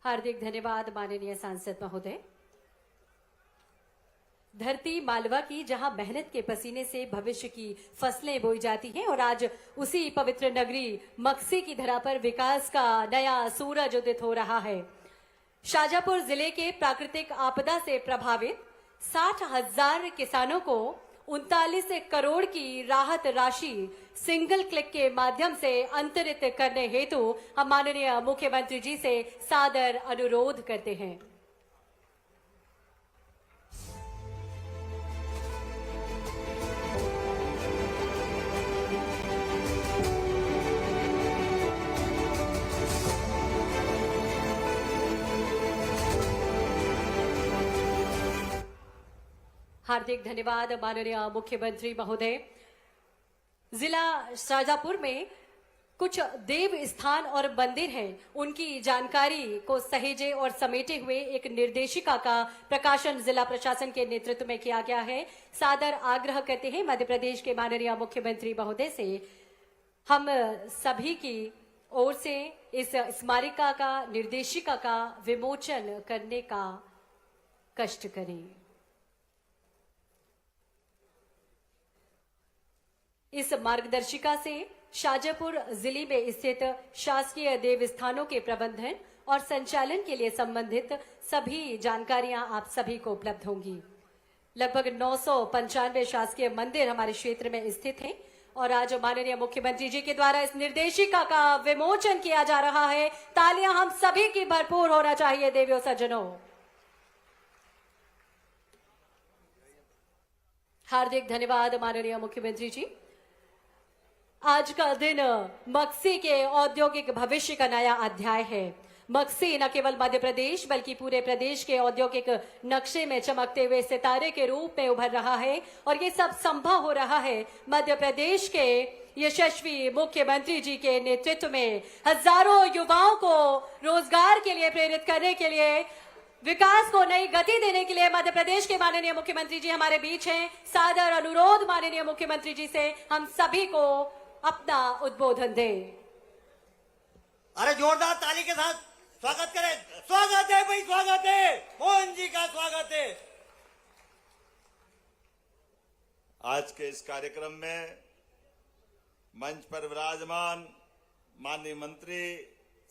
हार्दिक धन्यवाद माननीय सांसद महोदय। धरती मालवा की जहां मेहनत के पसीने से भविष्य की फसलें बोई जाती हैं और आज उसी पवित्र नगरी मक्सी की धरा पर विकास का नया सूरज उदित हो रहा है। शाजापुर जिले के प्राकृतिक आपदा से प्रभावित 60,000 किसानों को 39 करोड़ की राहत राशि सिंगल क्लिक के माध्यम से अंतरित करने हेतु हम माननीय मुख्यमंत्री जी से सादर अनुरोध करते हैं। हार्दिक धन्यवाद माननीय मुख्यमंत्री महोदय। जिला शाजापुर में कुछ देव स्थान और मंदिर हैं, उनकी जानकारी को सहेजे और समेटे हुए एक निर्देशिका का प्रकाशन जिला प्रशासन के नेतृत्व में किया गया है। सादर आग्रह करते हैं मध्य प्रदेश के माननीय मुख्यमंत्री महोदय से हम सभी की ओर से इस स्मारिका का निर्देशिका का विमोचन करने का कष्ट करें। इस मार्गदर्शिका से शाजापुर जिले में स्थित शासकीय देवस्थानों के प्रबंधन और संचालन के लिए संबंधित सभी जानकारियां आप सभी को उपलब्ध होंगी। लगभग 995 शासकीय मंदिर हमारे क्षेत्र में स्थित हैं और आज माननीय मुख्यमंत्री जी के द्वारा इस निर्देशिका का विमोचन किया जा रहा है। तालियां हम सभी की भरपूर होना चाहिए देवियों सज्जनों। हार्दिक धन्यवाद माननीय मुख्यमंत्री जी। आज का दिन मक्सी के औद्योगिक भविष्य का नया अध्याय है। मक्सी न केवल मध्य प्रदेश बल्कि पूरे प्रदेश के औद्योगिक नक्शे में चमकते हुए सितारे के रूप में उभर रहा है और ये सब संभव हो रहा है मध्य प्रदेश के यशस्वी मुख्यमंत्री जी के नेतृत्व में। हजारों युवाओं को रोजगार के लिए प्रेरित करने के लिए, विकास को नई गति देने के लिए मध्य प्रदेश के माननीय मुख्यमंत्री जी हमारे बीच हैं। सादर अनुरोध माननीय मुख्यमंत्री जी से हम सभी को अपना उद्बोधन दें। अरे जोरदार ताली के साथ स्वागत करें। स्वागत है भाई, स्वागत है, मोहन जी का स्वागत है। आज के इस कार्यक्रम में मंच पर विराजमान माननीय मंत्री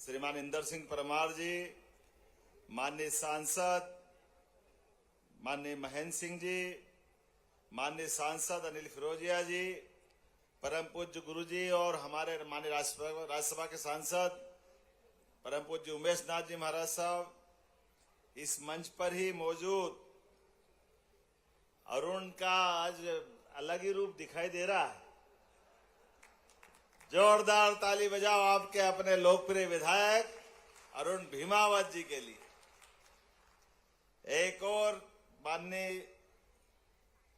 श्रीमान इंदर सिंह परमार जी, माननीय सांसद माननीय महेंद्र सिंह जी, माननीय सांसद अनिल फिरोजिया जी, परम पूज्य गुरु जी और हमारे माननीय राज्यसभा के सांसद परम पूज्य उमेश नाथ जी महाराज साहब, इस मंच पर ही मौजूद अरुण का आज अलग ही रूप दिखाई दे रहा है। जोरदार ताली बजाओ आपके अपने लोकप्रिय विधायक अरुण भीमावत जी के लिए। एक और माननीय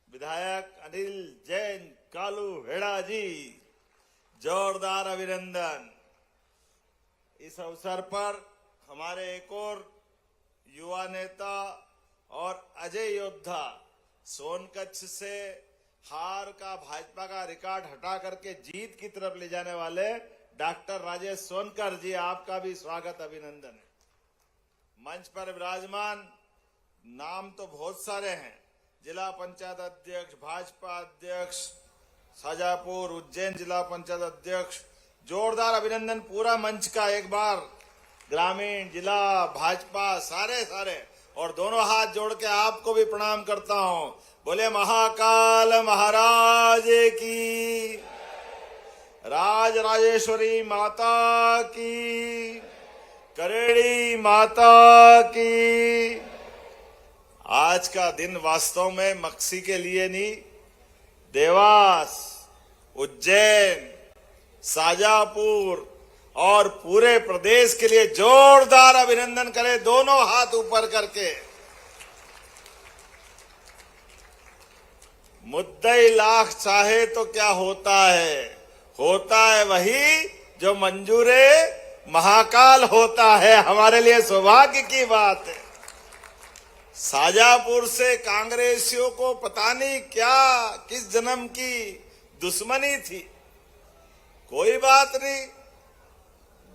विधायक अनिल जैन कालू हेड़ा जी, जोरदार अभिनंदन। इस अवसर पर हमारे एक और युवा नेता और अजय योद्धा, सोनकच्छ से हार का भाजपा का रिकॉर्ड हटा करके जीत की तरफ ले जाने वाले डॉक्टर राजेश सोनकर जी, आपका भी स्वागत अभिनंदन है। मंच पर विराजमान नाम तो बहुत सारे हैं, जिला पंचायत अध्यक्ष, भाजपा अध्यक्ष शाजापुर, उज्जैन जिला पंचायत अध्यक्ष, जोरदार अभिनंदन पूरा मंच का एक बार। ग्रामीण जिला भाजपा सारे और दोनों हाथ जोड़ के आपको भी प्रणाम करता हूं। बोले महाकाल महाराज की, राज राजेश्वरी माता की, करेड़ी माता की। आज का दिन वास्तव में मक्सी के लिए नहीं, देवास, उज्जैन, शाजापुर और पूरे प्रदेश के लिए जोरदार अभिनंदन करें, दोनों हाथ ऊपर करके। मुद्दई लाख चाहे तो क्या होता है वही जो मंजूरे महाकाल होता है। हमारे लिए सौभाग्य की बात है। शाजापुर से कांग्रेसियों को पता नहीं क्या किस जन्म की दुश्मनी थी, कोई बात नहीं,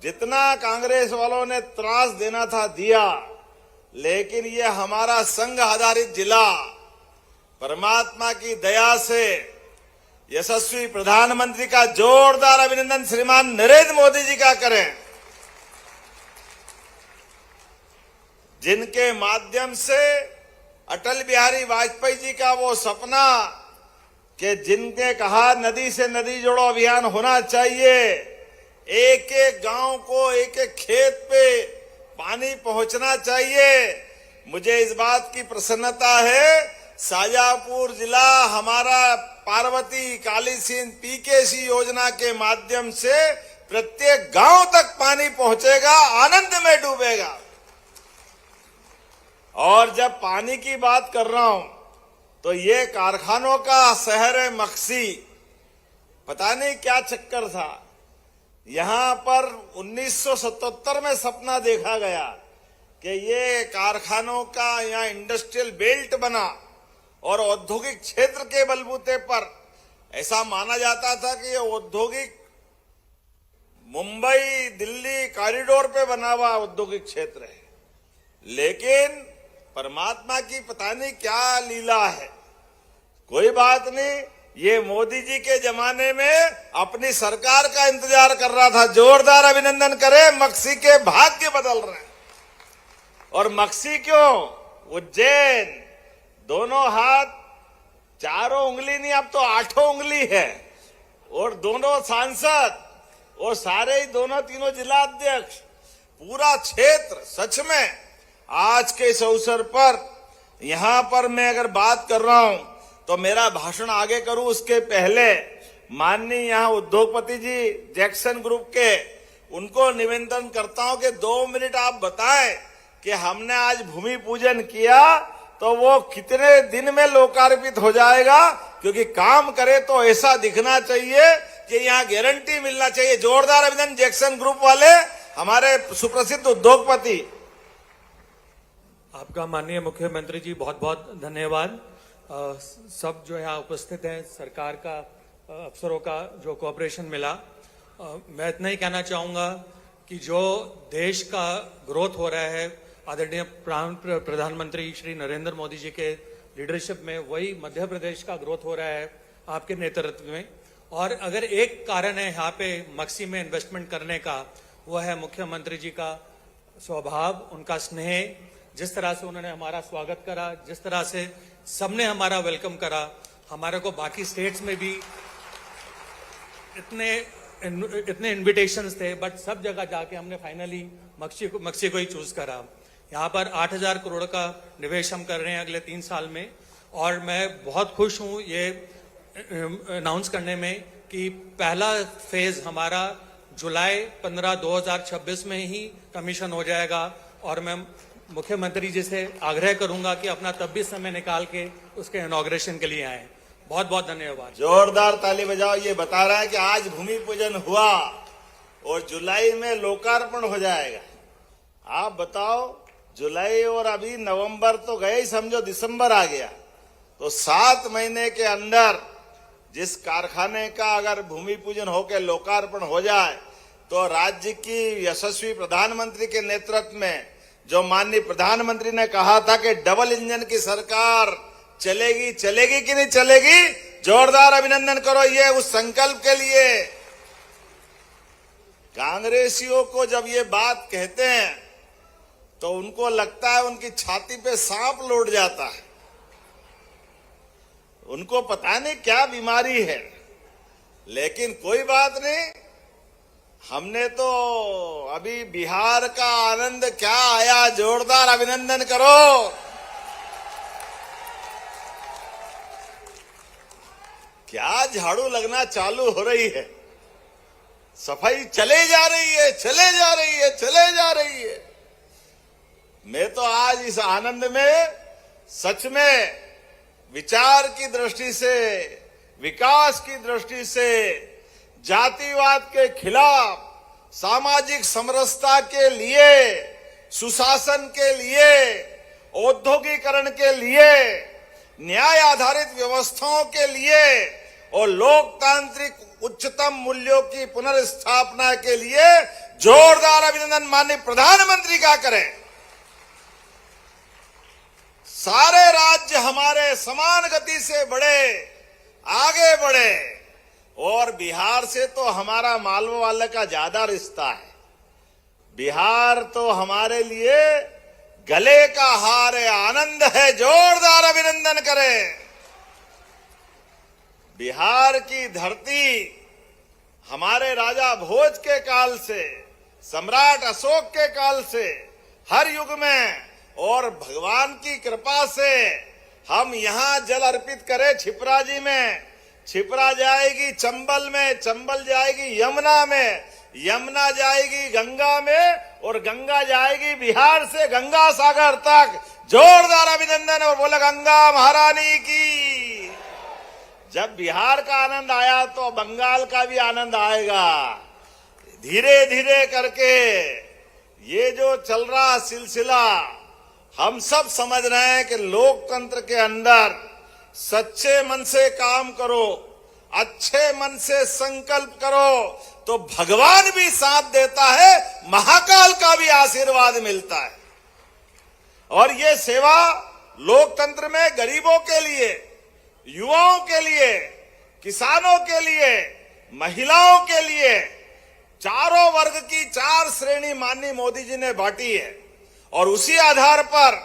जितना कांग्रेस वालों ने त्रास देना था दिया, लेकिन ये हमारा संघ आधारित जिला परमात्मा की दया से यशस्वी प्रधानमंत्री का जोरदार अभिनंदन श्रीमान नरेंद्र मोदी जी का करें, जिनके माध्यम से अटल बिहारी वाजपेयी जी का वो सपना कि जिनके कहा नदी से नदी जोड़ो अभियान होना चाहिए, एक एक गांव को एक एक खेत पे पानी पहुंचना चाहिए। मुझे इस बात की प्रसन्नता है, शाजापुर जिला हमारा पार्वती काली सिंध पीकेसी योजना के माध्यम से प्रत्येक गांव तक पानी पहुंचेगा, आनंद में डूबेगा। और जब पानी की बात कर रहा हूं तो ये कारखानों का शहर है मक्सी। पता नहीं क्या चक्कर था, यहां पर 1977 में सपना देखा गया कि ये कारखानों का यहाँ इंडस्ट्रियल बेल्ट बना और औद्योगिक क्षेत्र के बलबूते पर ऐसा माना जाता था कि ये औद्योगिक मुंबई दिल्ली कॉरिडोर पे बना हुआ औद्योगिक क्षेत्र है। लेकिन परमात्मा की पता नहीं क्या लीला है, कोई बात नहीं, ये मोदी जी के जमाने में अपनी सरकार का इंतजार कर रहा था। जोरदार अभिनंदन करें, मक्सी के भाग्य बदल रहे हैं। और मक्सी क्यों, उज्जैन, दोनों हाथ, चारों उंगली नहीं अब तो 8 उंगली है, और दोनों सांसद और सारे ही दोनों तीनों जिला अध्यक्ष, पूरा क्षेत्र सच में आज के इस अवसर पर यहां पर मैं अगर बात कर रहा हूं तो मेरा भाषण आगे करूं उसके पहले माननीय यहां उद्योगपति जी जैक्सन ग्रुप के, उनको निवेदन करता हूं कि 2 मिनट आप बताएं कि हमने आज भूमि पूजन किया तो वो कितने दिन में लोकार्पित हो जाएगा, क्योंकि काम करे तो ऐसा दिखना चाहिए कि यहाँ गारंटी मिलना चाहिए। जोरदार अभिनंदन जैक्सन ग्रुप वाले, हमारे सुप्रसिद्ध उद्योगपति। आपका माननीय मुख्यमंत्री जी बहुत बहुत धन्यवाद। सब जो यहाँ उपस्थित हैं, सरकार का अफसरों का जो कोऑपरेशन मिला, मैं इतना ही कहना चाहूँगा कि जो देश का ग्रोथ हो रहा है आदरणीय प्रधानमंत्री श्री नरेंद्र मोदी जी के लीडरशिप में, वही मध्य प्रदेश का ग्रोथ हो रहा है आपके नेतृत्व में। और अगर एक कारण है यहाँ पे मक्सी में इन्वेस्टमेंट करने का, वो है मुख्यमंत्री जी का स्वभाव, उनका स्नेह, जिस तरह से उन्होंने हमारा स्वागत करा, जिस तरह से सबने हमारा वेलकम करा। हमारे को बाकी स्टेट्स में भी इतने इनविटेशंस थे, बट सब जगह जाके हमने फाइनली मक्सी को ही चूज करा। यहाँ पर 8,000 करोड़ का निवेश हम कर रहे हैं अगले 3 साल में, और मैं बहुत खुश हूँ ये अनाउंस करने में कि पहला फेज हमारा जुलाई 15, 2026 में ही कमीशन हो जाएगा। और मैं मुख्यमंत्री जी से आग्रह करूंगा कि अपना तब भी समय निकाल के उसके इनॉग्रेशन के लिए आए। बहुत बहुत धन्यवाद। जोरदार ताली बजाओ। ये बता रहा है कि आज भूमि पूजन हुआ और जुलाई में लोकार्पण हो जाएगा। आप बताओ, जुलाई और अभी नवंबर तो गए ही, समझो दिसंबर आ गया, तो 7 महीने के अंदर जिस कारखाने का अगर भूमि पूजन होकर लोकार्पण हो जाए तो राज्य की यशस्वी प्रधानमंत्री के नेतृत्व में, जो माननीय प्रधानमंत्री ने कहा था कि डबल इंजन की सरकार चलेगी, चलेगी कि नहीं चलेगी? जोरदार अभिनंदन करो ये उस संकल्प के लिए। कांग्रेसियों को जब ये बात कहते हैं तो उनको लगता है उनकी छाती पे सांप लौट जाता है। उनको पता नहीं क्या बीमारी है, लेकिन कोई बात नहीं, हमने तो अभी बिहार का आनंद क्या आया। जोरदार अभिनंदन करो। क्या झाड़ू लगना चालू हो रही है, सफाई चले जा रही है, चले जा रही है, चले जा रही है। मैं तो आज इस आनंद में सच में विचार की दृष्टि से, विकास की दृष्टि से, जातिवाद के खिलाफ, सामाजिक समरसता के लिए, सुशासन के लिए, औद्योगिकरण के लिए, न्याय आधारित व्यवस्थाओं के लिए और लोकतांत्रिक उच्चतम मूल्यों की पुनर्स्थापना के लिए जोरदार अभिनंदन माननीय प्रधानमंत्री का करें। सारे राज्य हमारे समान गति से बढ़े, आगे बढ़े, और बिहार से तो हमारा मालवा वाले का ज्यादा रिश्ता है। बिहार तो हमारे लिए गले का हार है, आनंद है। जोरदार अभिनंदन करें। बिहार की धरती हमारे राजा भोज के काल से, सम्राट अशोक के काल से, हर युग में, और भगवान की कृपा से हम यहां जल अर्पित करें। छिपरा जी में, छिपरा जाएगी चंबल में, चंबल जाएगी यमुना में, यमुना जाएगी गंगा में, और गंगा जाएगी बिहार से गंगा सागर तक। जोरदार अभिनंदन और बोले गंगा महारानी की। जब बिहार का आनंद आया तो बंगाल का भी आनंद आएगा। धीरे धीरे करके ये जो चल रहा सिलसिला, हम सब समझ रहे हैं कि लोकतंत्र के अंदर सच्चे मन से काम करो, अच्छे मन से संकल्प करो तो भगवान भी साथ देता है, महाकाल का भी आशीर्वाद मिलता है। और ये सेवा लोकतंत्र में गरीबों के लिए, युवाओं के लिए, किसानों के लिए, महिलाओं के लिए, चारों वर्ग की 4 श्रेणी माननीय मोदी जी ने बांटी है। और उसी आधार पर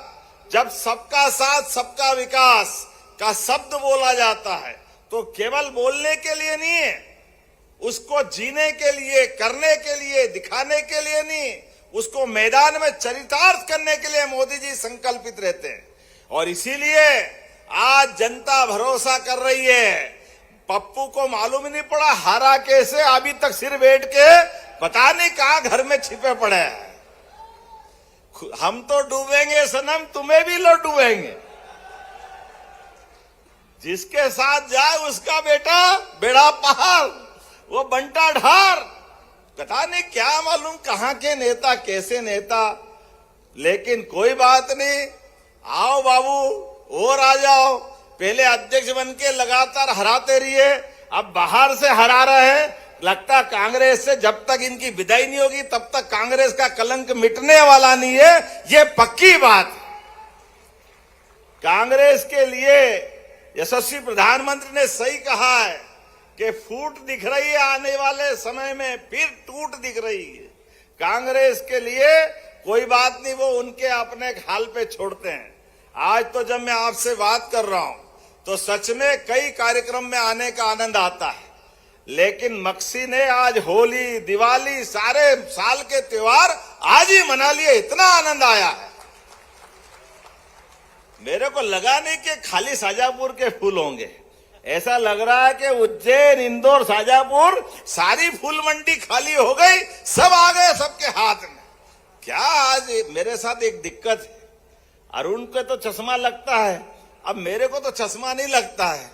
जब सबका साथ सबका विकास का शब्द बोला जाता है तो केवल बोलने के लिए नहीं है, उसको जीने के लिए, करने के लिए, दिखाने के लिए नहीं, उसको मैदान में चरितार्थ करने के लिए मोदी जी संकल्पित रहते हैं। और इसीलिए आज जनता भरोसा कर रही है। पप्पू को मालूम नहीं पड़ा हारा कैसे, अभी तक सिर बैठ के पता नहीं कहां घर में छिपे पड़े हैं। हम तो डूबेंगे सनम, तुम्हें भी लो डूबेंगे। जिसके साथ जाए उसका बेटा बेड़ा पहाड़, वो बंटा ढार। पता नहीं क्या मालूम कहां के नेता, कैसे नेता, लेकिन कोई बात नहीं। आओ बाबू, और आ जाओ। पहले अध्यक्ष बन के लगातार हराते रहिए, अब बाहर से हरा रहे हैं। लगता कांग्रेस से जब तक इनकी विदाई नहीं होगी तब तक कांग्रेस का कलंक मिटने वाला नहीं है, ये पक्की बात। कांग्रेस के लिए यशस्वी प्रधानमंत्री ने सही कहा है कि फूट दिख रही है, आने वाले समय में फिर टूट दिख रही है। कांग्रेस के लिए कोई बात नहीं, वो उनके अपने हाल पे छोड़ते हैं। आज तो जब मैं आपसे बात कर रहा हूं तो सच में कई कार्यक्रम में आने का आनंद आता है, लेकिन मक्सी ने आज होली, दिवाली, सारे साल के त्योहार आज ही मना लिए। इतना आनंद आया है, मेरे को लगा नहीं कि खाली शाजापुर के फूल होंगे। ऐसा लग रहा है कि उज्जैन, इंदौर, शाजापुर सारी फूल मंडी खाली हो गई, सब आ गए सबके हाथ में। क्या आज मेरे साथ एक दिक्कत है, अरुण को तो चश्मा लगता है, अब मेरे को तो चश्मा नहीं लगता है।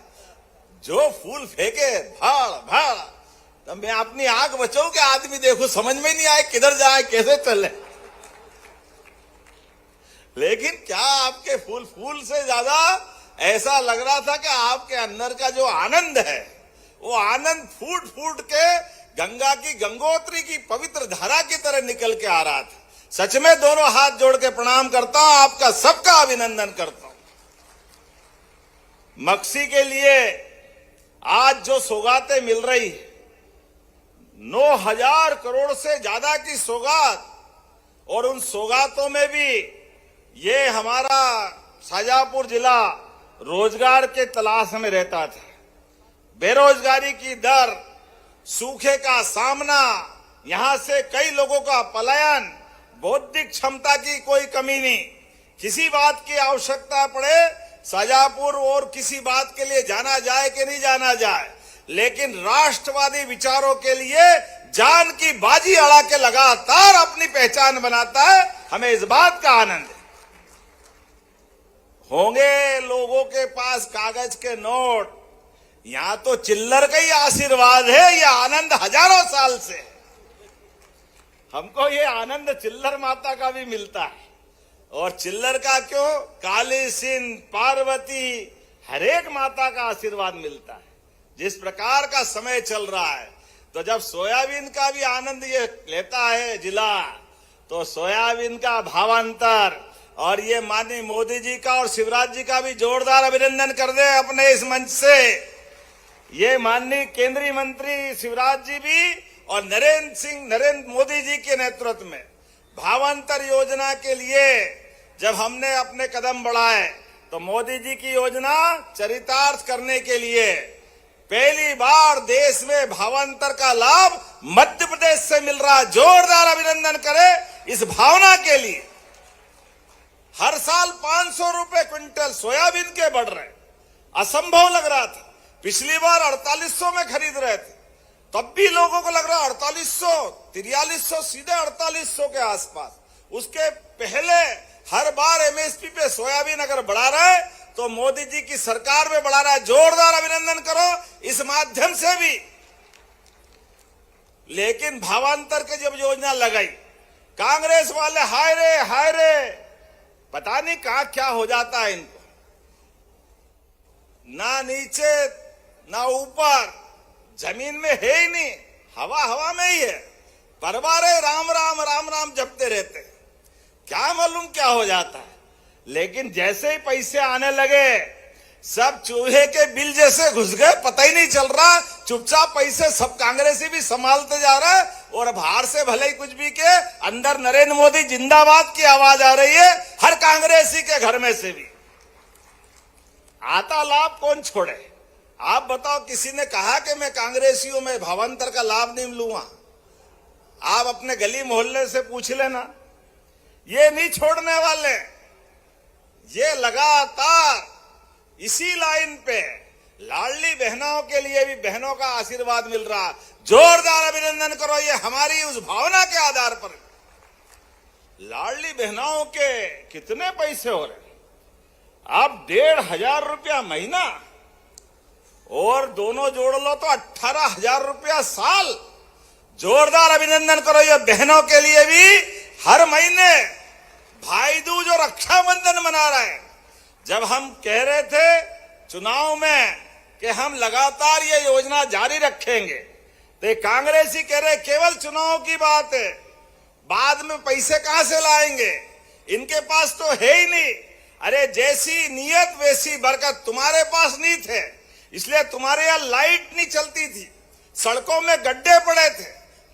जो फूल फेंके भाड़ भाड़, तो मैं अपनी आंख बचाऊं कि आदमी देखो, समझ में नहीं आए किधर जाए, कैसे चले। लेकिन क्या आपके फूल से ज्यादा ऐसा लग रहा था कि आपके अंदर का जो आनंद है, वो आनंद फूट फूट के गंगा की, गंगोत्री की पवित्र धारा की तरह निकल के आ रहा था। सच में दोनों हाथ जोड़ के प्रणाम करता हूं, आपका सबका अभिनंदन करता हूं। मक्सी के लिए आज जो सौगातें मिल रही है, 9,000 करोड़ से ज्यादा की सौगात, और उन सौगातों में भी ये हमारा शाजापुर जिला रोजगार के तलाश में रहता था। बेरोजगारी की दर, सूखे का सामना, यहां से कई लोगों का पलायन, बौद्धिक क्षमता की कोई कमी नहीं। किसी बात की आवश्यकता पड़े शाजापुर और किसी बात के लिए जाना जाए कि नहीं जाना जाए, लेकिन राष्ट्रवादी विचारों के लिए जान की बाजी अड़ा के लगातार अपनी पहचान बनाता है। हमें इस बात का आनंद है। होंगे लोगों के पास कागज के नोट, यहां तो चिल्लर का ही आशीर्वाद है। ये आनंद हजारों साल से है। हमको ये आनंद चिल्लर माता का भी मिलता है। और चिल्लर का क्यों, काली सिंध, पार्वती, हरेक माता का आशीर्वाद मिलता है। जिस प्रकार का समय चल रहा है, तो जब सोयाबीन का भी आनंद ये लेता है जिला, तो सोयाबीन का भावांतर और ये माननीय मोदी जी का और शिवराज जी का भी जोरदार अभिनंदन कर दे अपने इस मंच से। ये माननीय केंद्रीय मंत्री शिवराज जी भी और नरेंद्र मोदी जी के नेतृत्व में भावांतर योजना के लिए जब हमने अपने कदम बढ़ाए, तो मोदी जी की योजना चरितार्थ करने के लिए पहली बार देश में भावांतर का लाभ मध्य प्रदेश से मिल रहा। जोरदार अभिनंदन करें इस भावना के लिए। हर साल 500 रुपए क्विंटल सोयाबीन के बढ़ रहे, असंभव लग रहा था। पिछली बार 4800 में खरीद रहे थे, तब भी लोगों को लग रहा 4800, 4300, सीधे 4800 के आसपास। उसके पहले हर बार एमएसपी पे सोयाबीन अगर बढ़ा रहा है तो मोदी जी की सरकार में बढ़ा रहा है। जोरदार अभिनंदन करो इस माध्यम से भी। लेकिन भावांतर की जब योजना लगाई, कांग्रेस वाले हाय रे, पता नहीं कहां क्या हो जाता है इनको, ना नीचे ना ऊपर, जमीन में है ही नहीं, हवा में ही है। परवारे राम राम राम राम जपते रहते, क्या मालूम क्या हो जाता है। लेकिन जैसे ही पैसे आने लगे, सब चूहे के बिल जैसे घुस गए, पता ही नहीं चल रहा। चुपचाप पैसे सब कांग्रेसी भी संभालते जा रहा है, और बाहर से भले ही कुछ भी के, अंदर नरेंद्र मोदी जिंदाबाद की आवाज आ रही है हर कांग्रेसी के घर में से भी। आता लाभ कौन छोड़े? आप बताओ, किसी ने कहा कि मैं कांग्रेसियों में भावांतर का लाभ नहीं लूंगा? आप अपने गली मोहल्ले से पूछ लेना, ये नहीं छोड़ने वाले। ये लगातार इसी लाइन पे लाडली बहनों के लिए भी बहनों का आशीर्वाद मिल रहा। जोरदार अभिनंदन करो, ये हमारी उस भावना के आधार पर। लाडली बहनों के कितने पैसे हो रहे? अब 1500 रुपया महीना, और दोनों जोड़ लो तो 18,000 रुपया साल। जोरदार अभिनंदन करो ये बहनों के लिए भी। हर महीने भाई दूज और रक्षाबंधन मना रहे हैं। जब हम कह रहे थे चुनाव में कि हम लगातार ये योजना जारी रखेंगे, तो कांग्रेसी कह रहे केवल चुनाव की बात है, बाद में पैसे कहां से लाएंगे, इनके पास तो है ही नहीं। अरे जैसी नीयत वैसी बरकत, तुम्हारे पास नहीं थे इसलिए तुम्हारे यहां लाइट नहीं चलती थी, सड़कों में गड्ढे पड़े थे,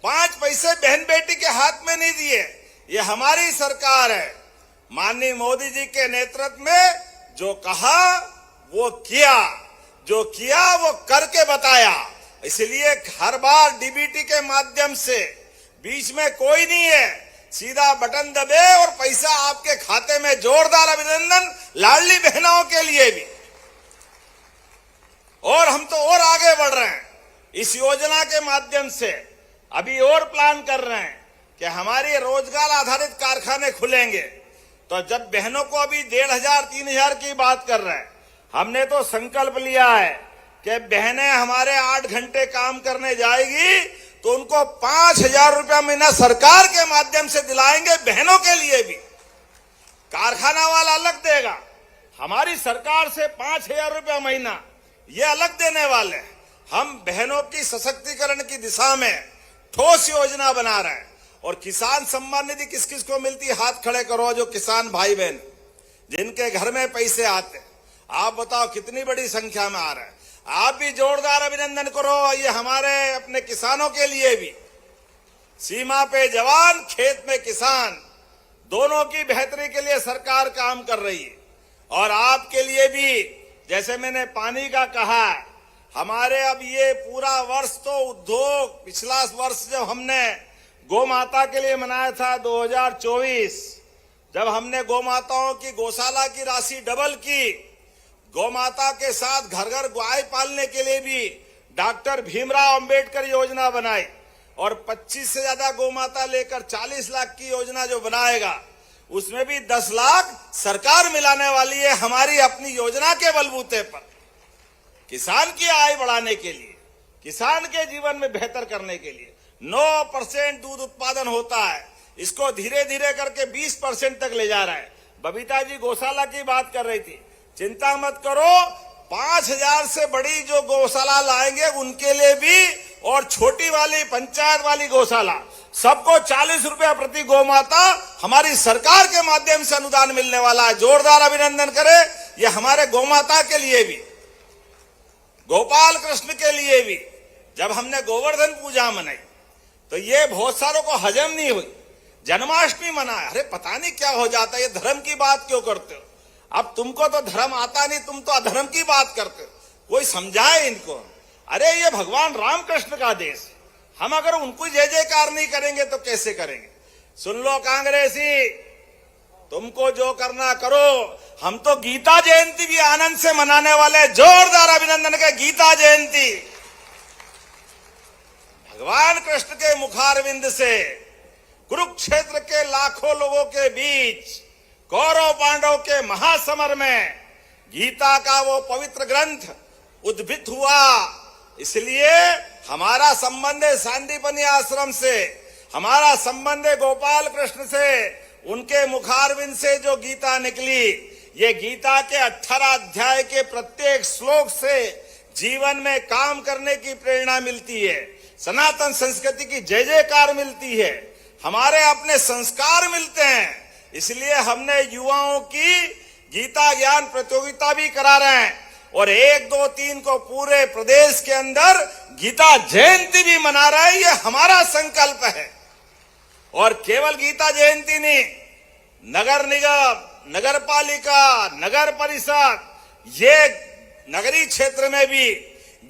5 पैसे बहन बेटी के हाथ में नहीं दिए। ये हमारी सरकार है। माननीय मोदी जी के नेतृत्व में जो कहा वो किया, जो किया वो करके बताया। इसलिए हर बार डीबीटी के माध्यम से, बीच में कोई नहीं है, सीधा बटन दबे और पैसा आपके खाते में। जोरदार अभिनंदन लाडली बहनों के लिए भी। और हम तो और आगे बढ़ रहे हैं इस योजना के माध्यम से। अभी और प्लान कर रहे हैं कि हमारे रोजगार आधारित कारखाने खुलेंगे। तो जब बहनों को अभी 1,500-3,000 की बात कर रहे हैं, हमने तो संकल्प लिया है कि बहनें हमारे 8 घंटे काम करने जाएगी तो उनको 5,000 रुपया महीना सरकार के माध्यम से दिलाएंगे। बहनों के लिए भी कारखाना वाला अलग देगा, हमारी सरकार से 5,000 रुपया महीना ये अलग देने वाले। हम बहनों की सशक्तिकरण की दिशा में ठोस योजना बना रहे हैं। और किसान सम्मान निधि किस किस को मिलती है? हाथ खड़े करो जो किसान भाई बहन जिनके घर में पैसे आते, आप बताओ कितनी बड़ी संख्या में आ रहे हैं। आप भी जोरदार अभिनंदन करो। ये हमारे अपने किसानों के लिए भी, सीमा पे जवान खेत में किसान, दोनों की बेहतरी के लिए सरकार काम कर रही है। और आपके लिए भी, जैसे मैंने पानी का कहा, हमारे अब ये पूरा वर्ष तो उद्योग, पिछला वर्ष जब हमने गौ माता के लिए मनाया था 2024, जब हमने गौ माताओं की गौशाला की राशि डबल की, गौ माता के साथ घर घर गाय पालने के लिए भी डॉक्टर भीमराव अंबेडकर योजना बनाई, और 25 से ज्यादा गौ माता लेकर 40 लाख की योजना जो बनाएगा, उसमें भी 10 लाख सरकार मिलाने वाली है हमारी अपनी योजना के बलबूते पर। किसान की आय बढ़ाने के लिए, किसान के जीवन में बेहतर करने के लिए 9% दूध उत्पादन होता है, इसको धीरे धीरे करके 20% तक ले जा रहा है। बबीता जी गौशाला की बात कर रही थी, चिंता मत करो, 5,000 से बड़ी जो गौशाला लाएंगे उनके लिए भी और छोटी वाली पंचायत वाली गौशाला सबको 40 रुपया प्रति गौमाता हमारी सरकार के माध्यम से अनुदान मिलने वाला है। जोरदार अभिनंदन करें। ये हमारे गौमाता के लिए भी, गोपाल कृष्ण के लिए भी। जब हमने गोवर्धन पूजा मनाई तो ये बहुत सारों को हजम नहीं हुई। जन्माष्टमी मनाया, अरे पता नहीं क्या हो जाता है, ये धर्म की बात क्यों करते हो? अब तुमको तो धर्म आता नहीं, तुम तो अधर्म की बात करते हो। कोई समझाए इनको। अरे ये भगवान रामकृष्ण का देश, हम अगर उनको जय जयकार नहीं करेंगे तो कैसे करेंगे? सुन लो कांग्रेसी, तुमको जो करना करो, हम तो गीता जयंती भी आनंद से मनाने वाले। जोरदार अभिनंदन के गीता जयंती। भगवान कृष्ण के मुखारविंद से कुरुक्षेत्र के लाखों लोगों के बीच कौरव पांडव के महासमर में गीता का वो पवित्र ग्रंथ उद्भित हुआ। इसलिए हमारा संबंध है सांदीपनि आश्रम से, हमारा संबंध है गोपाल कृष्ण से। उनके मुखारविंद से जो गीता निकली, ये गीता के 18 अध्याय के प्रत्येक श्लोक से जीवन में काम करने की प्रेरणा मिलती है। सनातन संस्कृति की जय जयकार मिलती है, हमारे अपने संस्कार मिलते हैं। इसलिए हमने युवाओं की गीता ज्ञान प्रतियोगिता भी करा रहे हैं और 1, 2, 3 को पूरे प्रदेश के अंदर गीता जयंती भी मना रहे हैं। ये हमारा संकल्प है। और केवल गीता जयंती नहीं, नगर निगम, नगर पालिका, नगर परिषद, ये नगरीय क्षेत्र में भी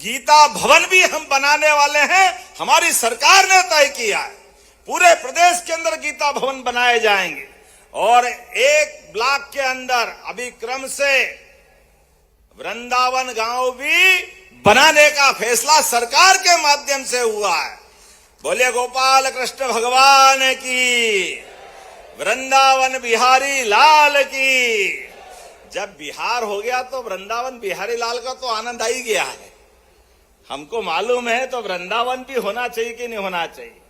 गीता भवन भी हम बनाने वाले हैं। हमारी सरकार ने तय किया है, पूरे प्रदेश के अंदर गीता भवन बनाए जाएंगे। और एक ब्लॉक के अंदर अभी क्रम से वृंदावन गांव भी बनाने का फैसला सरकार के माध्यम से हुआ है। बोले गोपाल कृष्ण भगवान की, वृंदावन बिहारी लाल की। जब बिहार हो गया तो वृंदावन बिहारी लाल का तो आनंद आ ही गया है। हमको मालूम है तो वृंदावन भी होना चाहिए कि नहीं होना चाहिए।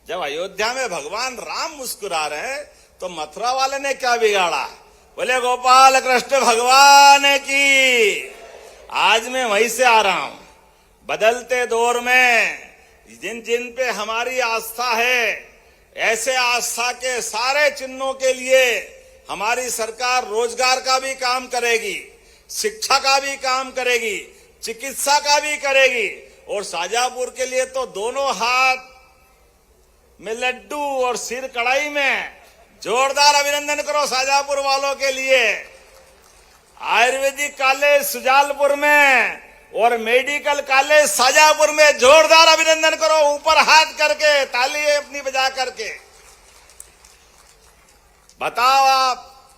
जब अयोध्या में भगवान राम मुस्कुरा रहे हैं तो मथुरा वाले ने क्या बिगाड़ा? बोले गोपाल कृष्ण भगवान की। आज मैं वहीं से आ रहा हूं। बदलते दौर में जिन जिन पे हमारी आस्था है, ऐसे आस्था के सारे चिन्हों के लिए हमारी सरकार रोजगार का भी काम करेगी, शिक्षा का भी काम करेगी, चिकित्सा का भी करेगी। और शाजापुर के लिए तो दोनों हाथ में लड्डू और सिर कढ़ाई में। जोरदार अभिनंदन करो शाजापुर वालों के लिए। आयुर्वेदिक कॉलेज सुजालपुर में और मेडिकल कॉलेज शाजापुर में। जोरदार अभिनंदन करो, ऊपर हाथ करके, ताली अपनी बजा करके। बताओ आप,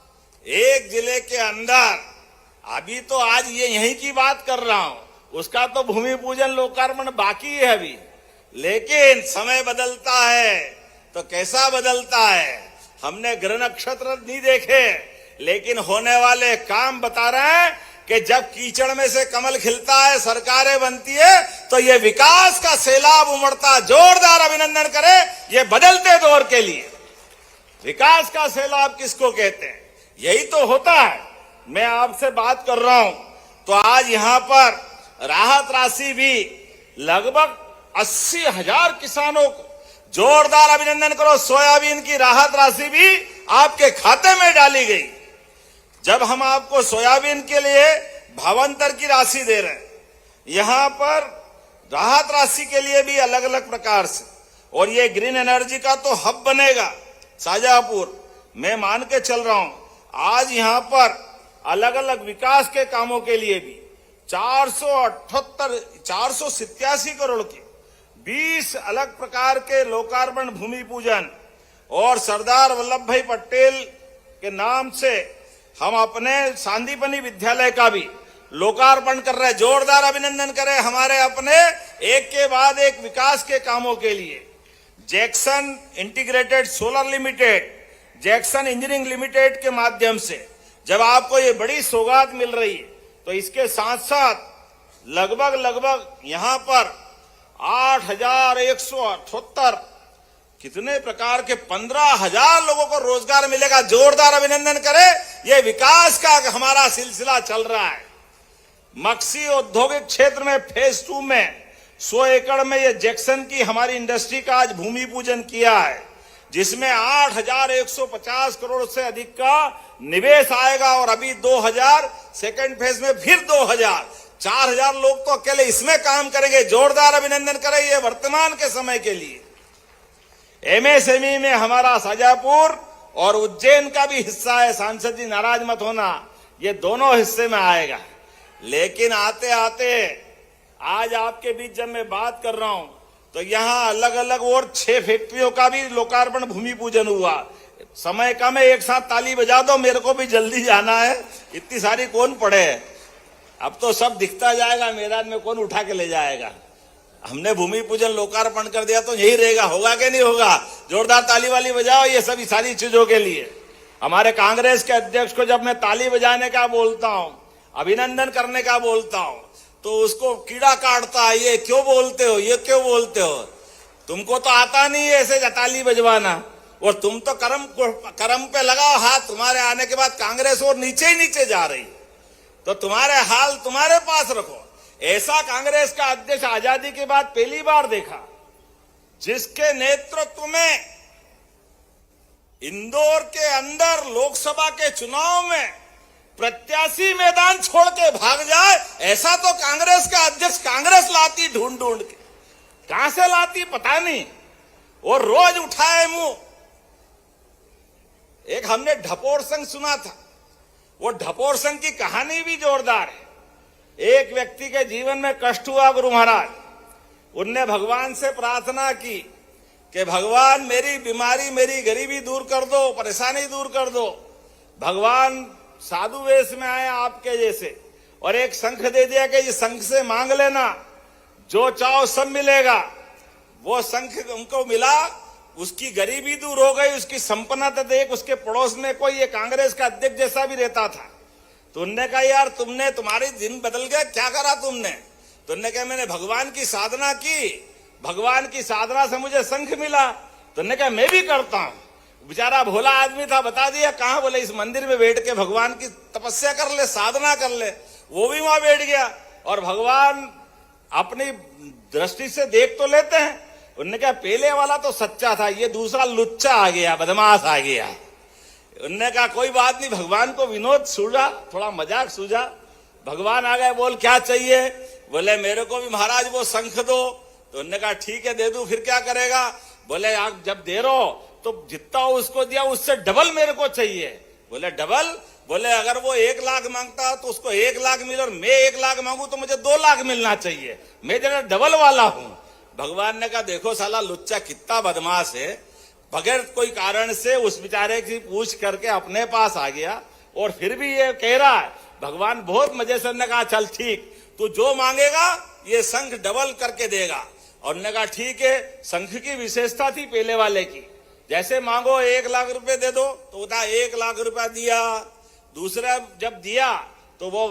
एक जिले के अंदर, अभी तो आज ये यहीं की बात कर रहा हूं, उसका तो भूमि पूजन लोकार्पण बाकी है अभी। लेकिन समय बदलता है तो कैसा बदलता है? हमने ग्रह नक्षत्र नहीं देखे, लेकिन होने वाले काम बता रहे हैं कि जब कीचड़ में से कमल खिलता है, सरकारें बनती है, तो ये विकास का सैलाब उमड़ता। जोरदार अभिनंदन करें ये बदलते दौर के लिए। विकास का सैलाब किसको कहते हैं? यही तो होता है। मैं आपसे बात कर रहा हूं तो आज यहां पर राहत राशि भी लगभग 80,000 किसानों को, जोरदार अभिनंदन करो, सोयाबीन की राहत राशि भी आपके खाते में डाली गई। जब हम आपको सोयाबीन के लिए भावांतर की राशि दे रहे हैं, यहां पर राहत राशि के लिए भी अलग अलग प्रकार से। और ये ग्रीन एनर्जी का तो हब बनेगा शाजापुर। मैं मान के चल रहा हूं, आज यहां पर अलग अलग विकास के कामों के लिए भी 487 करोड़ के 20 अलग प्रकार के लोकार्पण, भूमि पूजन और सरदार वल्लभ भाई पटेल के नाम से हम अपने सांदीपनि विद्यालय का भी लोकार्पण कर रहे हैं। जोरदार अभिनंदन करें हमारे अपने एक के बाद एक विकास के कामों के लिए। Jackson integrated solar limited, Jackson engineering limited के माध्यम से जब आपको ये बड़ी सौगात मिल रही है, तो इसके साथ साथ लगभग यहां पर 8,178 कितने प्रकार के 15,000 लोगों को रोजगार मिलेगा। जोरदार अभिनंदन करें, यह विकास का हमारा सिलसिला चल रहा है। मक्सी औद्योगिक क्षेत्र में फेज 2 में 100 एकड़ में ये जैक्सन की हमारी इंडस्ट्री का आज भूमि पूजन किया है, जिसमें 8,150 करोड़ से अधिक का निवेश आएगा। और अभी 2,000 सेकेंड फेज में फिर 4,000 लोग तो अकेले इसमें काम करेंगे। जोरदार अभिनंदन करें ये वर्तमान के समय के लिए। एमएसएमई में हमारा शाजापुर और उज्जैन का भी हिस्सा है। सांसद जी नाराज मत होना, ये दोनों हिस्से में आएगा। लेकिन आते आते आज आपके बीच जब मैं बात कर रहा हूं तो यहां अलग अलग और 6 फैक्ट्रियों का भी लोकार्पण भूमि पूजन हुआ। समय कम है, एक साथ ताली बजा दो, मेरे को भी जल्दी जाना है। इतनी सारी कौन पढ़े, अब तो सब दिखता जाएगा मैदान में, कौन उठा के ले जाएगा। हमने भूमि पूजन लोकार्पण कर दिया तो यही रहेगा, होगा कि नहीं होगा? जोरदार ताली वाली बजाओ ये सभी सारी चीजों के लिए। हमारे कांग्रेस के अध्यक्ष को जब मैं ताली बजाने का बोलता हूं, अभिनंदन करने का बोलता हूं, तो उसको कीड़ा काटता है, ये क्यों बोलते हो, ये क्यों बोलते हो? तुमको तो आता नहीं है ऐसे ताली बजवाना, और तुम तो कर्म पे लगाओ हाथ। तुम्हारे आने के बाद कांग्रेस और नीचे ही नीचे जा रही, तो तुम्हारे हाल तुम्हारे पास रखो। ऐसा कांग्रेस का अध्यक्ष आजादी के बाद पहली बार देखा, जिसके नेतृत्व में इंदौर के अंदर लोकसभा के चुनाव में प्रत्याशी मैदान छोड़ के भाग जाए। ऐसा तो कांग्रेस का अध्यक्ष कांग्रेस लाती ढूंढ ढूंढ के, कहां से लाती पता नहीं, और रोज उठाए मुंह। एक हमने ढपोर संघ सुना था, वो ढपोर संघ की कहानी भी जोरदार है। एक व्यक्ति के जीवन में कष्ट हुआ गुरु महाराज, उनने भगवान से प्रार्थना की कि भगवान मेरी बीमारी, मेरी गरीबी दूर कर दो, परेशानी दूर कर दो। भगवान साधु वेश में आए आपके जैसे, और एक शंख दे दिया कि इस शंख से मांग लेना, जो चाहो सब मिलेगा। वो शंख उनको मिला, उसकी गरीबी दूर हो गई, उसकी संपन्नता देख उसके पड़ोस में कोई ये कांग्रेस का अध्यक्ष जैसा भी रहता था। तो उनने कहा यार तुमने, तुम्हारे दिन बदल गए, क्या करा तुमने? तो उनने कहा मैंने भगवान की साधना की, भगवान की साधना से मुझे शंख मिला। तो उनने कहा मैं भी करता हूं। बेचारा भोला आदमी था, बता दिया कहां? बोले इस मंदिर में बैठ के भगवान की तपस्या कर ले, साधना कर ले। वो भी वहां बैठ गया, और भगवान अपनी दृष्टि से देख तो लेते हैं। उन्होंने कहा पहले वाला तो सच्चा था, ये दूसरा लुच्चा आ गया, बदमाश आ गया। उन्होंने कहा कोई बात नहीं, भगवान को विनोद सूझा, थोड़ा मजाक सूझा। भगवान आ गए, बोल क्या चाहिए? बोले मेरे को भी महाराज वो शंख दो। तो उन्होंने कहा ठीक है दे दूं, फिर क्या करेगा? बोले आप जब दे रहे हो तो जितना उसको दिया उससे डबल मेरे को चाहिए। बोले डबल? बोले अगर वो 1 लाख मांगता है तो उसको 1 लाख मिले, और मैं 1 लाख मांगू तो मुझे 2 लाख मिलना चाहिए, मैं जरा डबल वाला हूं। भगवान ने कहा देखो साला लुच्चा कितना बदमाश है, बगैर कोई कारण से उस बेचारे की पूछ करके अपने पास आ गया, और फिर भी ये कह रहा है। भगवान बहुत मजे से ने कहा चल ठीक, तू जो मांगेगा ये शंख डबल करके देगा। और ने कहा ठीक है। शंख की विशेषता थी पहले वाले की, जैसे मांगो 1 लाख रुपए दे दो तो उतना 1 लाख रुपया दिया, दूसरा जब दिया तो वो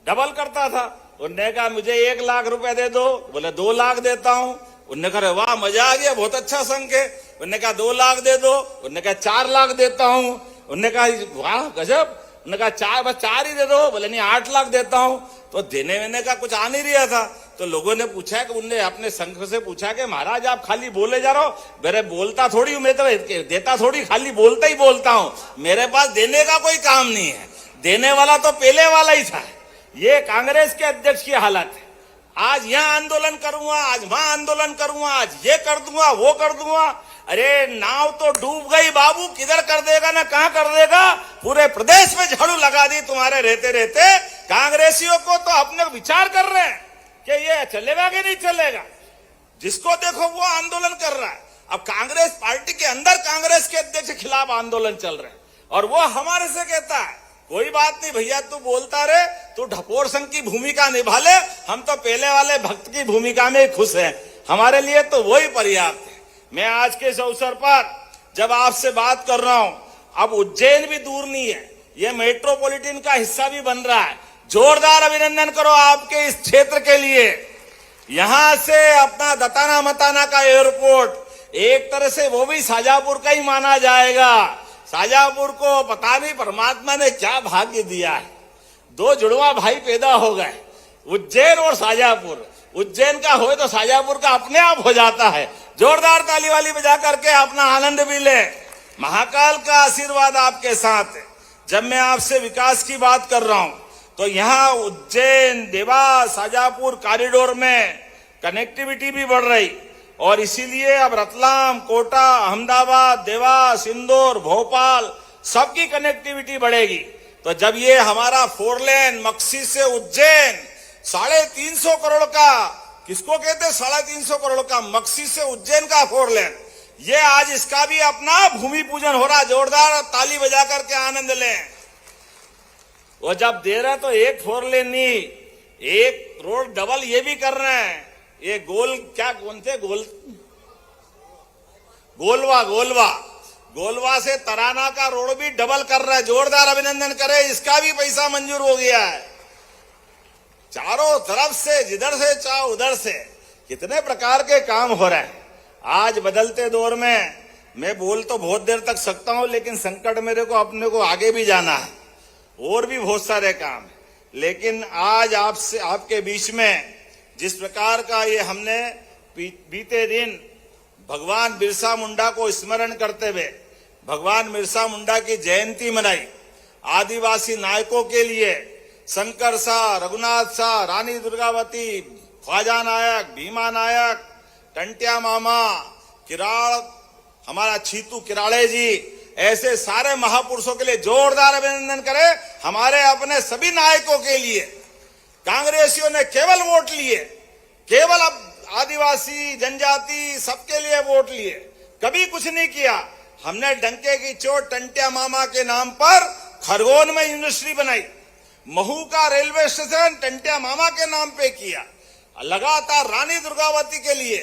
डबल करता था। उन्होंने कहा मुझे 1 लाख रुपए दे दो, बोले 2 लाख देता हूं। उन्होंने कहा वाह मजा आ गया, बहुत अच्छा शंख है। उन्होंने कहा 2 लाख दे दो, उन्होंने कहा 4 लाख देता हूं। उन्होंने कहा वाह गजब, उन्होंने कहा बस 4 ही दे दो, बोले नहीं 8 लाख देता हूं। तो देने वेने का कुछ आ नहीं रहा था। तो लोगों ने पूछा कि उनने अपने शंख से पूछा कि महाराज आप खाली बोले जा रहे हो, मेरे बोलता थोड़ी हूं, मैं तो देता थोड़ी, खाली बोलता ही बोलता हूं, मेरे पास देने का कोई काम नहीं है। देने वाला तो पहले वाला ही था। ये कांग्रेस के अध्यक्ष की हालत है। आज यहां आंदोलन करूंगा, आज वहां आंदोलन करूंगा, आज ये कर दूंगा, वो कर दूंगा। अरे नाव तो डूब गई बाबू, किधर कर देगा ना कहां कर देगा। पूरे प्रदेश में झाड़ू लगा दी तुम्हारे रहते रहते। कांग्रेसियों को तो अपने विचार कर रहे हैं कि ये चलेगा कि नहीं चलेगा। जिसको देखो वो आंदोलन कर रहा है। अब कांग्रेस पार्टी के अंदर कांग्रेस के अध्यक्ष के खिलाफ आंदोलन चल रहे हैं, और वो हमारे से कहता है कोई बात नहीं भैया, तू बोलता रहे, तू ढपोर संघ की भूमिका निभा ले, हम तो पहले वाले भक्त की भूमिका में खुश हैं, हमारे लिए तो वही पर्याप्त है। मैं आज के इस अवसर पर जब आपसे बात कर रहा हूं, अब उज्जैन भी दूर नहीं है, ये मेट्रोपॉलिटन का हिस्सा भी बन रहा है। जोरदार अभिनंदन करो आपके इस क्षेत्र के लिए। यहां से अपना दताना मताना का एयरपोर्ट एक तरह से वो भी शाजापुर का ही माना जाएगा। शाजापुर को पता नहीं परमात्मा ने क्या भाग्य दिया है, 2 जुड़वा भाई पैदा हो गए, उज्जैन और शाजापुर। उज्जैन का हो तो शाजापुर का अपने आप हो जाता है। जोरदार ताली वाली बजा करके अपना आनंद भी ले। महाकाल का आशीर्वाद आपके साथ है। जब मैं आपसे विकास की बात कर रहा हूं तो यहाँ उज्जैन देवास शाजापुर कॉरिडोर में कनेक्टिविटी भी बढ़ रही और इसीलिए अब रतलाम, कोटा, अहमदाबाद, देवास, इंदौर, भोपाल सबकी कनेक्टिविटी बढ़ेगी। तो जब ये हमारा 4 लेन मक्सी से उज्जैन 350 करोड़ का, किसको कहते हैं 350 करोड़ का, मक्सी से उज्जैन का 4 लेन, ये आज इसका भी अपना भूमि पूजन हो रहा। जोरदार ताली बजा करके आनंद लें। वो जब दे रहे तो एक 4 लेन नहीं, एक रोड डबल ये भी कर रहे हैं। ये गोल क्या कौन थे गोलवा से तराना का रोड भी डबल कर रहा है। जोरदार अभिनंदन करें, इसका भी पैसा मंजूर हो गया है। चारों तरफ से, जिधर से चाहो उधर से कितने प्रकार के काम हो रहे हैं। आज बदलते दौर में मैं बोल तो बहुत देर तक सकता हूं, लेकिन संकट मेरे को अपने को आगे भी जाना है और भी बहुत सारे काम है। लेकिन आज आपसे, आपके बीच में जिस प्रकार का ये हमने बीते दिन भगवान बिरसा मुंडा को स्मरण करते हुए भगवान बिरसा मुंडा की जयंती मनाई। आदिवासी नायकों के लिए शंकर शाह, रघुनाथ शाह, रानी दुर्गावती, ख्वाजा नायक, भीमा नायक, टंटिया मामा, किराड़, हमारा छीतू किराड़े जी, ऐसे सारे महापुरुषों के लिए जोरदार अभिनंदन करें। हमारे अपने सभी नायकों के लिए कांग्रेसियों ने केवल वोट लिए, केवल अब आदिवासी जनजाति सबके लिए वोट लिए, कभी कुछ नहीं किया। हमने डंके की चोट टंटिया मामा के नाम पर खरगोन में इंडस्ट्री बनाई, महू का रेलवे स्टेशन टंटिया मामा के नाम पे किया। लगातार रानी दुर्गावती के लिए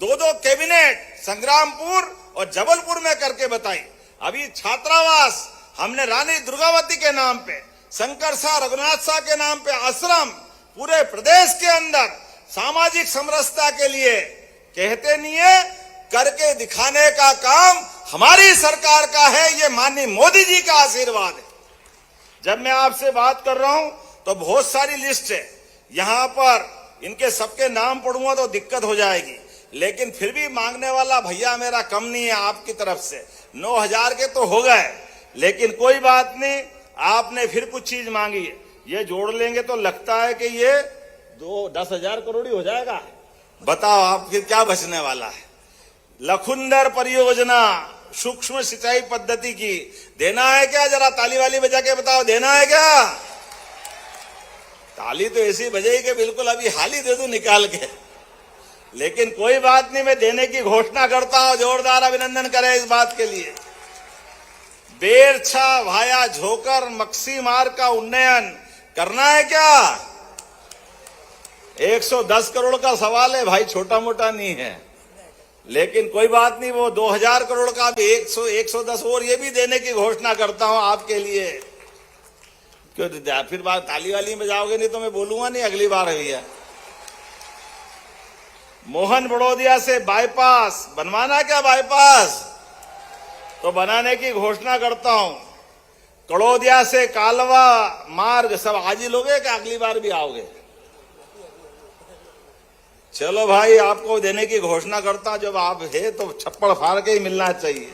2 कैबिनेट संग्रामपुर और जबलपुर में करके बताई। अभी छात्रावास हमने रानी दुर्गावती के नाम पे, शंकर शाह, रघुनाथ शाह के नाम पे आश्रम पूरे प्रदेश के अंदर सामाजिक समरसता के लिए कहते नहीं है, करके दिखाने का काम हमारी सरकार का है। ये माननीय मोदी जी का आशीर्वाद है। जब मैं आपसे बात कर रहा हूं तो बहुत सारी लिस्ट है, यहां पर इनके सबके नाम पढ़ूंगा तो दिक्कत हो जाएगी, लेकिन फिर भी मांगने वाला भैया मेरा कम नहीं है आपकी तरफ से। 9,000 के तो हो गए, लेकिन कोई बात नहीं, आपने फिर कुछ चीज मांगी है, ये जोड़ लेंगे तो लगता है कि ये 10,000 करोड़ ही हो जाएगा। बताओ आप फिर क्या बचने वाला है। लखुंदर परियोजना सूक्ष्म सिंचाई पद्धति की देना है क्या? जरा ताली वाली बजा के बताओ, देना है क्या? ताली तो ऐसी बजाई कि बिल्कुल अभी हाल ही दे दूं निकाल के, लेकिन कोई बात नहीं, मैं देने की घोषणा करता हूं। जोरदार अभिनंदन करें इस बात के लिए। बेरछा भाया झोकर मक्सी मार्ग का उन्नयन करना है क्या? 110 करोड़ का सवाल है भाई, छोटा मोटा नहीं है, लेकिन कोई बात नहीं, वो 2,000 करोड़ का भी 110 और ये भी देने की घोषणा करता हूं आपके लिए। क्यों फिर बात ताली वाली में जाओगे नहीं तो मैं बोलूंगा नहीं अगली बार भैया। मोहन बड़ौदिया से बाईपास बनवाना क्या? बाईपास तो बनाने की घोषणा करता हूं। कड़ोदिया से कालवा मार्ग सब आज ही लोगे कि अगली बार भी आओगे? चलो भाई, आपको देने की घोषणा करता हूं। जब आप है तो छप्पड़ फाड़ के ही मिलना चाहिए।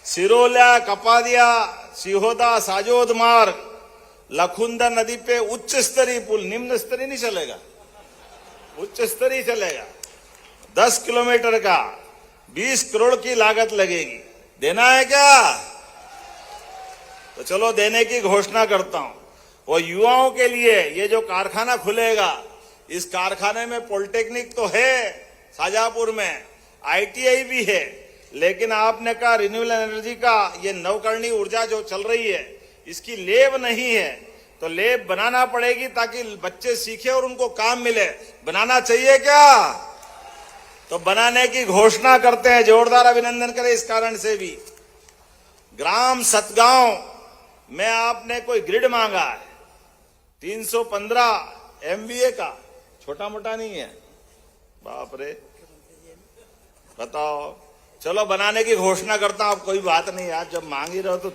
सिरोलिया, कपादिया, सिहोदा, साजोद मार्ग, लखुंदर नदी पे उच्च स्तरीय पुल, निम्न स्तरीय नहीं चलेगा, उच्च स्तरीय चलेगा। 10 किलोमीटर का 20 करोड़ की लागत लगेगी। देना है क्या? तो चलो देने की घोषणा करता हूं। और युवाओं के लिए ये जो कारखाना खुलेगा, इस कारखाने में पॉलिटेक्निक तो है शाजापुर में, ITI भी है, लेकिन आपने कहा रिन्यूएबल एनर्जी का ये नवकरणीय ऊर्जा जो चल रही है, इसकी लेब नहीं है, तो लेब बनाना पड़ेगी ताकि बच्चे सीखे और उनको काम मिले। बनाना चाहिए क्या? तो बनाने की घोषणा करते हैं। जोरदार अभिनंदन करें इस कारण से भी। ग्राम सतगांव में आपने कोई ग्रिड मांगा है 315 MVA का, छोटा मोटा नहीं है, बाप रे, बताओ। चलो बनाने की घोषणा करता हूं, कोई बात नहीं, आप जब मांग ही रहो तो।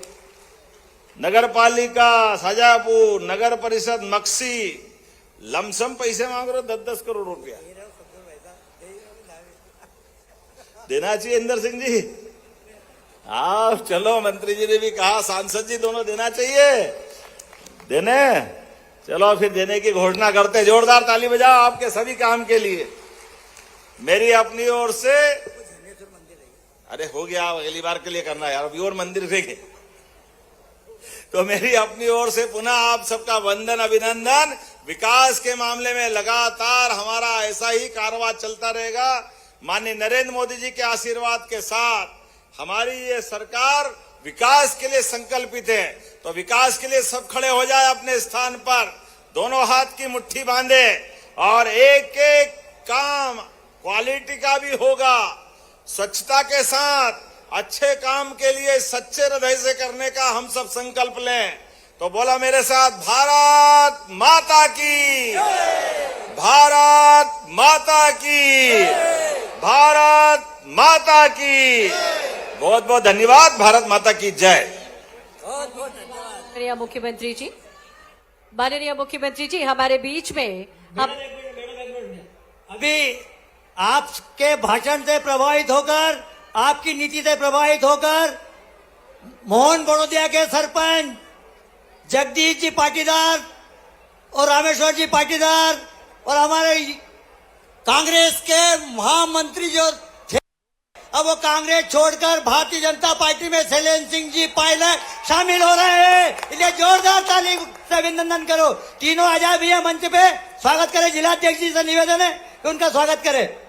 नगर पालिका शाजापुर, नगर परिषद मक्सी, लमसम पैसे मांग रहे हो 10-10 करोड़ रुपया देना चाहिए इंदर सिंह जी। आप चलो, मंत्री जी ने भी कहा, सांसद जी दोनों देना चाहिए, देने। चलो फिर देने की घोषणा करते। जोरदार ताली बजाओ आपके सभी काम के लिए। मेरी अपनी ओर से, अरे हो गया, अगली बार के लिए करना यार, अभी और मंदिर रहेंगे। तो मेरी अपनी ओर से पुनः आप सबका वंदन, अभिनंदन। विकास के मामले में लगातार हमारा ऐसा ही कारवां चलता रहेगा। माननीय नरेंद्र मोदी जी के आशीर्वाद के साथ हमारी ये सरकार विकास के लिए संकल्पित है। तो विकास के लिए सब खड़े हो जाए अपने स्थान पर, दोनों हाथ की मुट्ठी बांधे, और एक एक काम क्वालिटी का भी होगा, स्वच्छता के साथ अच्छे काम के लिए सच्चे हृदय से करने का हम सब संकल्प लें। तो बोला मेरे साथ, भारत माता की, भारत माता की, भारत माता की। बहुत बहुत धन्यवाद। भारत माता की जय। माननीय मुख्यमंत्री जी, माननीय मुख्यमंत्री जी, हमारे बीच में अब अभी आपके भाषण से प्रभावित होकर, आपकी नीति से प्रभावित होकर मोहन बड़ोदिया के सरपंच जगदीश जी पाटीदार और रामेश्वर जी पाटीदार और हमारे कांग्रेस के महामंत्री जो थे, अब वो कांग्रेस छोड़कर भारतीय जनता पार्टी में शैलेंद्र सिंह जी पायलट शामिल हो रहे हैं। इसलिए जोरदार ताली से अभिनंदन करो। तीनों आ जाए भैया मंच पे, स्वागत करें। जिलाध्यक्ष जी से निवेदन है कि उनका स्वागत करें।